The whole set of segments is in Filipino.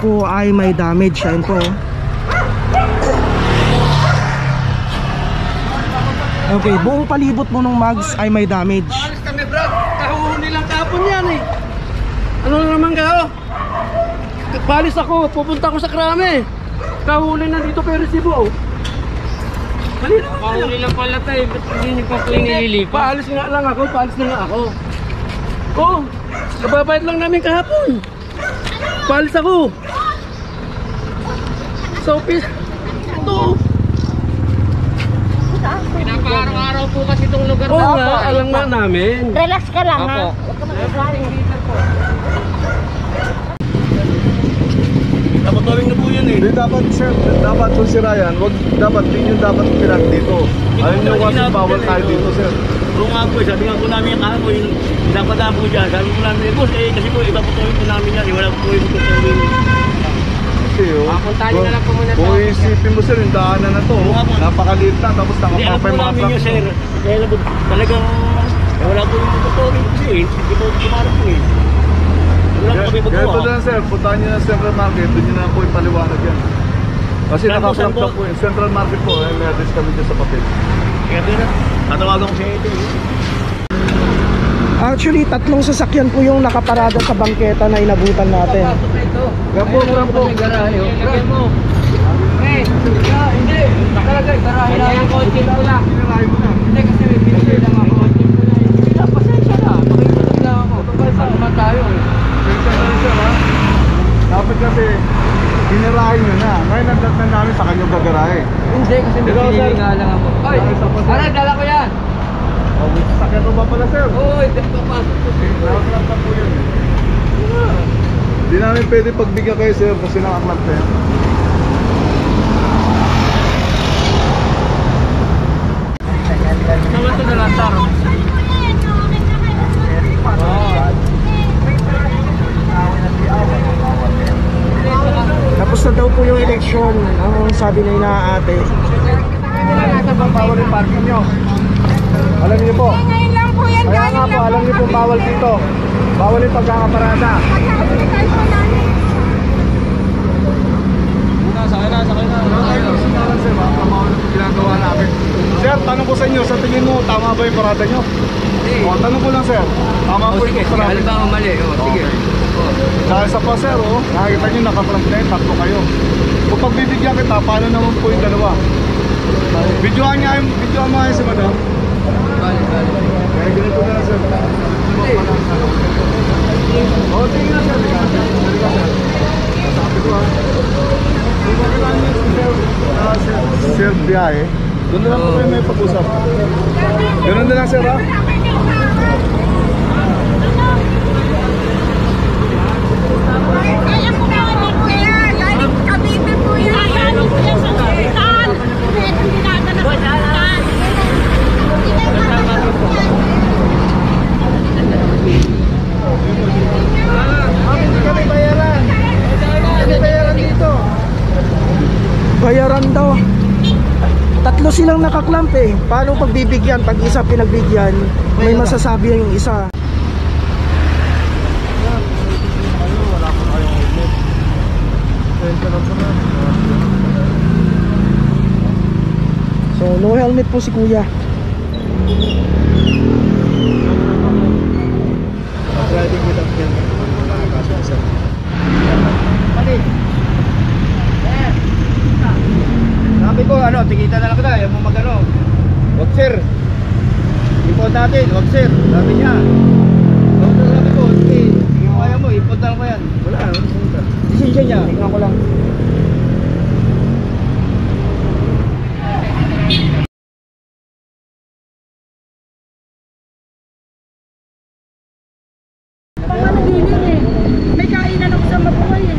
po ay may damage. Ayan po. Okay, buong palibot mo ng mags ay may damage. Alis kami, Brad. Kahuhuli lang kapon yan eh. Ano naman ka? Palis ako, pupunta ako sa Krame. Kahuli na dito pero Cebu. Kahuli lang pala tayo, ba't hindi pa po yung nililipa? Paalis nga lang ako, paalis na nga ako. Oo, kababayad lang namin kahapon. Paalis ako. Sa office. Ito. Pinapaaraw-araw po kasi itong lugar na. Oo nga, alam nga namin. Relax ka lang ha. Huwag ka mag-driving. Dapat gawin na po yun eh. Hindi dapat sir, dapat kung si Ryan, dapat din yung dapat pinag dito. Ayun yung kasi bawal tayo dito sir. Oo nga po, sabi nga po namin yung kahapon, dapat na po dyan. Sabi po namin, boss kasi po iba po tuwing po namin yan, wala po yung tutuwing. Kasi Puntahan na lang po muna kung isipin mo sir, yung daanan na to, napakaliit lang, tapos nakapapay mga namin yun sir, kaya talagang wala po yung tutuwing kasi hindi po kumarap po eh. Ganito lang sir, puntahan nyo na Central Market, doon nyo na po ipaliwanag yan. Kasi nakakrap na po yung Central Market po, may address kami dyan sa papel. Kaya doon na, tatawagan ko siya ito eh. Actually, 3 sasakyan po yung nakaparada sa bangketa na inabutan natin. Kaya po, mura po. Garahe, lagyan mo. Hindi, nakalagay, garahe lang yung kotse ko lang. Hindi kasi may pinili lang ako. Pasensya na, makikinig lang ako. Saan naman tayo eh. Dapat kasi, hinirahin nyo na. Ngayon nagdatan namin sa kanyang gagarahe. Hindi, kasi may pinili nga lang ako. Ay, aray, dala ko yan. Sakyan mo ba pala sir? Oo, hindi ko pasok po. Nakaklap na po yun. Hindi namin pwede pagbigyan kayo sir kasi nakaklap na yan. Saan ito na lang, Taro? Tapos na daw po yung eleksyon. Ang sabi na inaate. Bawal yung parking nyo. Alam niyo po. Ngayon lang po yan. Kaya nga po, alam niyo po bawal dito. Bawal yung pagkakaparada. Sakay na. Sir, baka bawal yung ginagawa namin. Sir, tanong ko sa inyo, sa tingin mo, tama ba yung parada nyo? O, tanong ko lang sir, tama po yung parada. Halimbawa mali, sige. Dahil sa pa sir, nakikita nyo naka-front lane, 3 kayo. Kung pagbibigyan kita, paano naman po yung 2? Videoan mo nga si madam. Kaya ganito na lang sir. O, tingin na sir. Sabi ko kung makilala niyo si Sir Biyahe, doon na lang po kayo may pag-usap. Ganun na lang sir ha. Kaya po naman po yan. Galing Cavite po yan. Galing po yan sa hospital. Pwede dinadala sa hospital. Hindi kami bayaran. Hindi bayaran dito. Bayaran daw. 3 silang nakaklamp eh. Paano pagbibigyan? Pag isa pinagbigyan, may masasabi yung isa. Wala po kayong helmet. Sensya lang po na. So, no helmet po si kuya. Driving without helmet. Nakakasya sir. Mali. Sabi ko, tikita na lang kita, ayaw mo mag-ano. Wag sir. Ipon natin, wag sir. Sabi niya. Sabi ko, sige, kaya mo, ipon na lang ko yan. Wala, decision niya. Tingnan ko lang. May kainan ako sa mabuhay eh.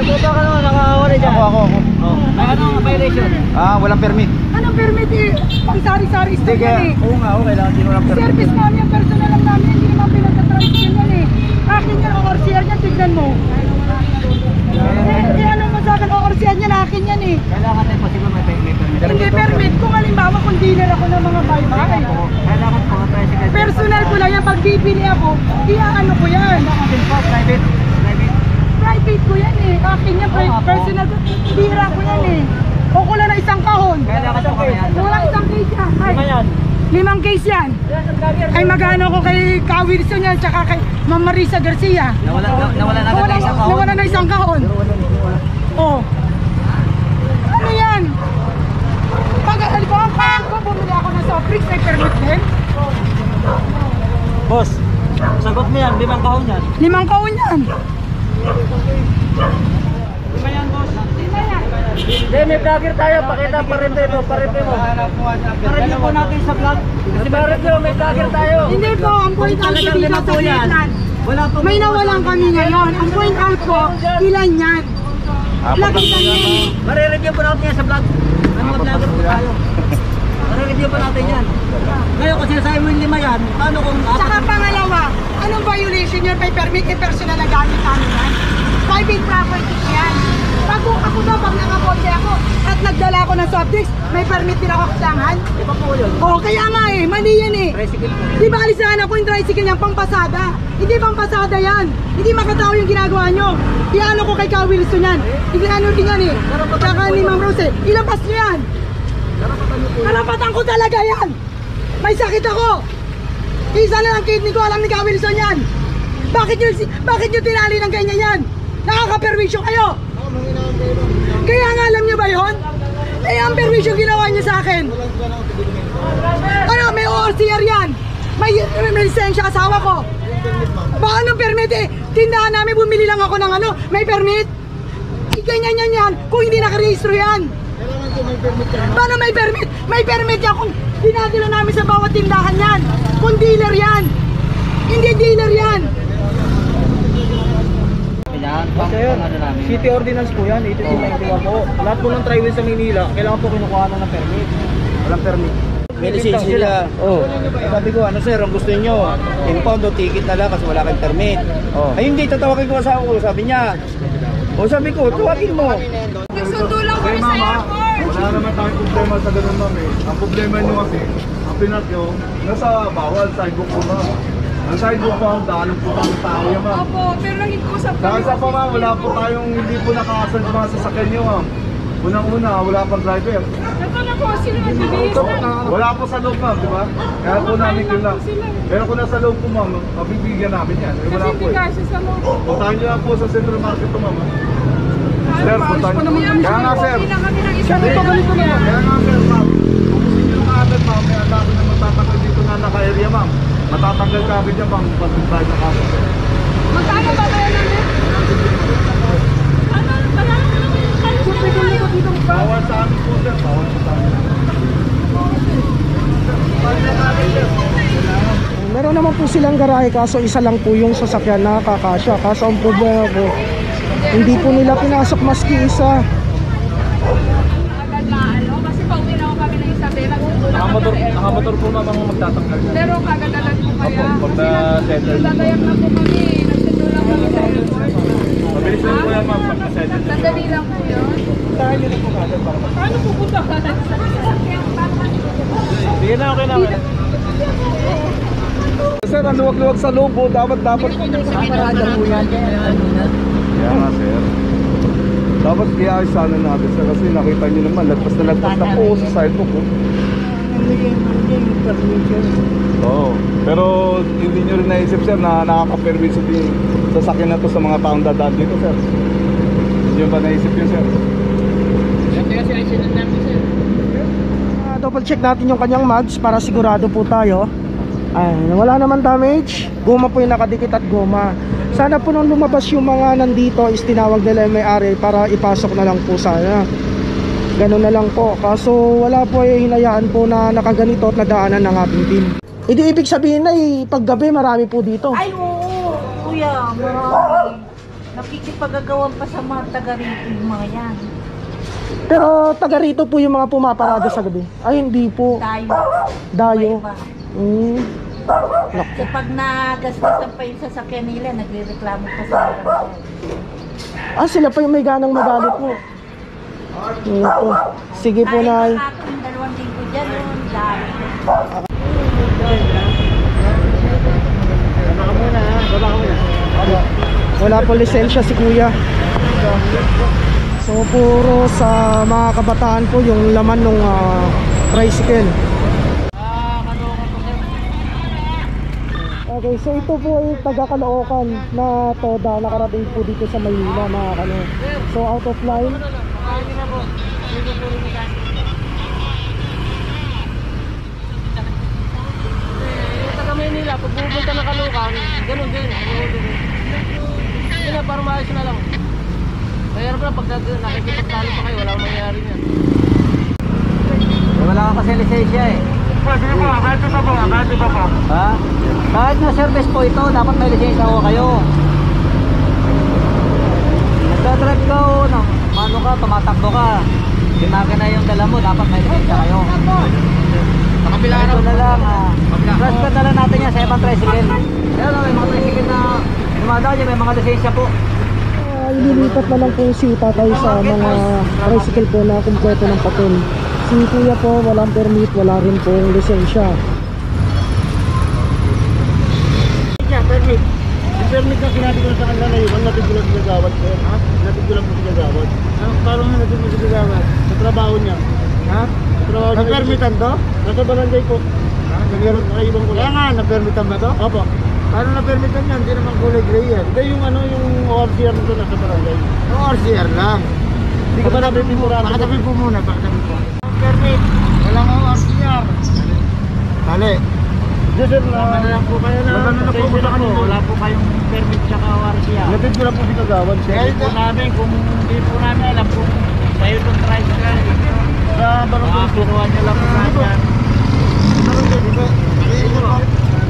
Nagpunta ka naman, nakakawala dyan. Ako. May ano ang violation? Walang permit. Anong permit eh? Pang sari-sari store Sige, yan eh. oo nga, kailangan din walang permit. Service namin yung personal lang namin. Hindi naman pinagka-transaction yan eh. Akin yan, ORCR yan, tignan mo. Ano mo sa akin, ORCR yan, akin yan eh. Kailangan tayo posible may permit. Hindi permit. Kung halimbawa kung dealer ako ng mga bye-bye. Kailangan po, tricycle. Personal ko lang yan. Pag bibili ako, iaano ko yan. Private. Private ko yan eh. Akin yan, personal ko. Bira ko yan eh. O kulang na isang kahon. Walang isang case yan. Ay, 5 case yan. Ay magano ko kay Ka Wilson yan, tsaka kay Ma'am Marisa Garcia. Nawala na isang kahon. Oh. Ano yan? Pag bumili ako ng soft drinks, may permit din? Boss, sagot mo yan, 5 kahon yan. 5 kahon yan. Hindi, may vlogger tayo, pakita parente mo. Parente po natin sa vlog. Kasi parente mo, may vlogger tayo. Hindi po, ang point out ko dito sa Vietnam. May nawalan kami ngayon. Ang point out ko, ilan yan? Lakitan yan eh. Marireview po natin yan sa vlog. Ano mga vlogger po tayo? Marireview po natin yan. Ngayon kung sinasabi mo yung 5 yan, paano kung Saka pangalawa, anong violation yun? May permit, may personal na gamit namin yan. Private property yan. Pag ako daw, pag nakabotse ako at nagdala ako ng soft drinks, may permit din ako kailangan. Iba po yun. Oo, kaya nga eh, mali yan eh. Tricycle po. Di ba alisahan ako yung tricycle niyang pampasada? Hindi pampasada yan. Hindi makatao yung ginagawa nyo. Iano ko kay Ka Wilson yan. Iglano din yan eh. Tsaka ni Ma'am Rose, ilabas nyo yan. Karapatan ko talaga yan. May sakit ako. Isa na lang kidney ko, alam ni Ka Wilson yan. Bakit nyo tinali ng ganyan yan? Nakaka-perwisyo kayo. Kaya nga alam nyo ba yun? Eh ang perwisyo ginawa nyo sa akin. Ano, may ORCR yan. May lisensya asawa ko. Baka anong permit eh? Tindahan namin, bumili lang ako ng ano, may permit? Ganyan yan. Kung hindi nakarehistro yan. Paano may permit? May permit yan kung dinadala namin sa bawat tindahan yan. Kung dealer yan. Hindi dealer yan. City ordinance po yan, 8291 po. Lahat po ng tribal sa Manila, kailangan po kinukuha ng permit. Walang permit. May lisensya sila. Oh. Sabi ko, ano sir, ang gusto niyo? Impound o ticket na lang kasi wala kang permit. Oh. Ay hindi, tatawagin ko asawa ko, sabi niya. O sabi ko, tawagin mo. Nagsundo lang kami sa airport. Wala naman tayong problema sa ganun, ma'am eh. Ang problema nyo kasi, ang pinat nyo, nasa bawal, sidewalk po, ma'am. Ang sidewalk po, ang daanan po ang tao yan, ma'am. Opo, pero nag-iusap Dahil sa pa, ma'am, wala po tayong, hindi po nakakasal sa mga sasakyan nyo, ma'am. Unang-una, wala pang driver. Ito na po, sila nagbibihis na. Wala po sa loob, ma'am, di ba? Kaya po namin yun lang. Pero kung nasa loob po, ma'am, mabibigyan namin yan. Eh, wala po eh. Kasi sa loob. Puntahan nyo lang po sa Central Market po, ma'am. Sir, puntahan nyo. Kaya nga, sir. Ganito Kaya nga, sir, ma'am. Kung gusto nyo ng agad, ma'am, may andami na magtatanggal dito na naka-area, ma'am. Matatanggal ka agad yan, ma'am, pag-drive na kami. Magkano ba kayo namin? Ano, marami naman. Bawal sa amin po, sir. Bawal sa amin. Meron naman po silang garahe, kaso isa lang po yung sasakyan na kakasya. Kaso ang problema po, hindi po nila pinasok maski isa. Agad na ano, kasi pauwi na ako kami ng Isabela. Nakamotor po, ma'am, ang magtatanggal yan. Pero kagadalan po kaya. Opo, pag na-settle. Nagdadayak na po kami. Nagsundo lang kami sa airport. Mabilis lang po yan, ma'am, pag na-settle. Sandali lang po yun. Tahan nyo na po kagad para Paano pupunta ka? sige na, okay na. Sir, ang luwag-luwag sa loob po, dapat. Parada po yan. Kaya nga, sir. Dapat i-ayos sana natin, sir, kasi nakita nyo naman, lagpas na po sa sidewalk. Oo. Pero hindi nyo rin naisip, sir, na nakaka-permiso din sasakyan na to sa mga taong dadaan dito, sir. Hindi nyo ba naisip yun, sir? Double check natin yung kanyang mags para sigurado po tayo. Ay, wala naman damage. Goma po yung nakadikit at goma. Sana po nung lumabas yung mga nandito is tinawag nila yung may-ari para ipasok na lang po sana. Ganun na lang po. Kaso wala po hinayaan po na nakaganito at nadaanan ng ating team. Hindi ibig sabihin na paggabi marami po dito. Ay, oo, kuya, marami. Nakikipagagawan pa sa mga taga rito yung mga yan. Pero taga rito po yung mga pumaparada sa gabi. Ay hindi po. Dayo. Iba-iba. Naku. Kapag nagastasan pa yung sasakyan nila, nagre-reklamo pa sa mga. Sila pa yung may ganang magalit po. Ito. Sige po, Nay. Dahil pa yung 2 linggo dyan, yun, dami. Baba ka muna, ha? Baba ka muna. Wala po lisensya si kuya. So puro sa mga kabataan po yung laman ng tricycle. Okay, so ito po ay taga Caloocan na toda, nakarating po dito sa Maynila mga kano. So out of line. Taga Maynila, pag pupunta ng Caloocan, ganun din. Yun na, parang maayos na lang. Kaya na pag nakikipagtalo pa kayo, wala akong mangyayari niyan. Wala ka kasi lisensya eh. Sige po, kahit pa po, kahit pa po. Ha? Kahit na service po ito, dapat may lisensya ko kayo. Nagdadrive ka o, mano ka, tumatakbo ka. Ginagana yung dala mo, dapat may lisensya kayo. Nakapila Ito na lang, press card na lang natin yan sa ibang tricycle. Kaya na may mga tricycle na dumadaan dyan, may mga lisensya po. Ililipat na lang po si tatay sa mga tricycle po na kumpleto ng papel. Si kuya po walang permit, wala rin po yung lisensya. Permit. Yung permit na sinabi ko na sa kanila na yun, ang natid ko lang sinagawad ko. Ha? Natid ko lang po sinagawad. Parang nga natid mo sinagawad? Sa trabaho niya. Ha? Sa trabaho niya. Napermitan to? Nasa barangay po. Ha? Nakaibang ko lang. Kaya nga, napermitan ba to? Opo. Paano napermitan yan? Hindi naman kulay gray yan. Hindi yung ano, yung ORCR nito nasa barangay. ORCR lang. Hindi ka ba napipinturahan? Pakatabi po muna, pakatabi po. Permit. Walang ORCR. Dali. Sir, na lang po kayo na. Na po sa kanila. Wala po kayong permit sa ORCR. Natid ko lang po si Kagawan. Kaya po namin, kung hindi po namin alam kung kayo itong tricycle. Sa barangay. Pinuhan niyo lang po namin. Barangay, di ba?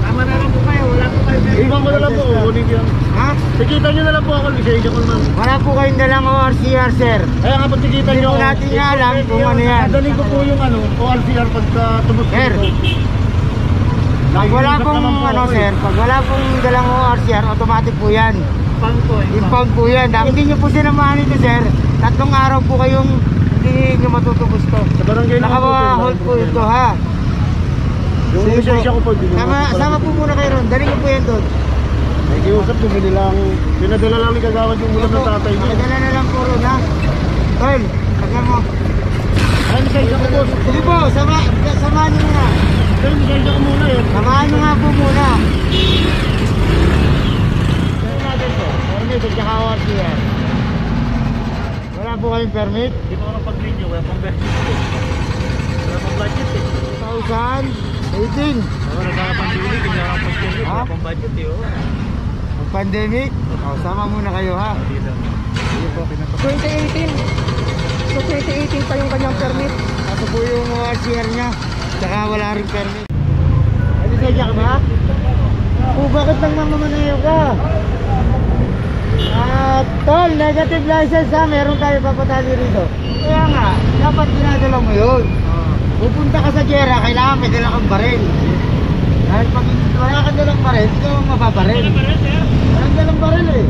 Tama na lang po kayo. Wala po kayo permit. Iwan ko na lang po. Kunin ko yan. Ha? Sikita niyo na lang po ako. Lisensya ko naman. Wala po kayong dalang ORCR, sir. Kaya nga pag sikita niyo. Hindi po natin nga alam kung ano yan. Dadaling ko po yung ano, ORCR pagka tubos ko. Sir. Pag wala pong ano, sir, pag wala pong dalang ORCR, automatic po yan. Impound po yan. Hindi nyo po sinamahan ito, sir. 3 araw po kayong hindi nyo matutubos to. Sa barangay na Naka-hold po ito, ha. Yung Sige lisensya ko po. Sama po muna kayo ron. Daling ko po yan doon. Ay, kiusap, bumili lang. Pinadala lang ni Kagawad yung ulam ng tatay niya. Magdala na lang po ron, ha. Tol, pagka mo. Ay, lisensya ko po. Sige po, samahan nyo na. Ay, lisensya ko muna yun. Samahan nyo nga po muna. Saan natin po? Permit at saka ORCR. Wala po kayong permit? Hindi pa ako napag-video. Wala pang budget eh. Wala pang budget eh. 2018. Ako nagkakapandili. Hindi ako pag-video. Ha? Wala pang budget eh. Oh. Ang pandemic. Sama muna kayo, ha. Dito. 2018. So 2018 pa yung kanyang permit. Ito po yung ORCR niya. Saka wala rin permit. Ano sadya ka ba? O bakit nang mamamanayo ka? Tol, negative license ha. Meron tayo papatali rito. Kaya nga, dapat dinadala mo yun. Pupunta ka sa Jera, kailangan may dala kang baril. Dahil pag wala kang dalang baril, hindi ka mapabaril. Walang dalang baril eh.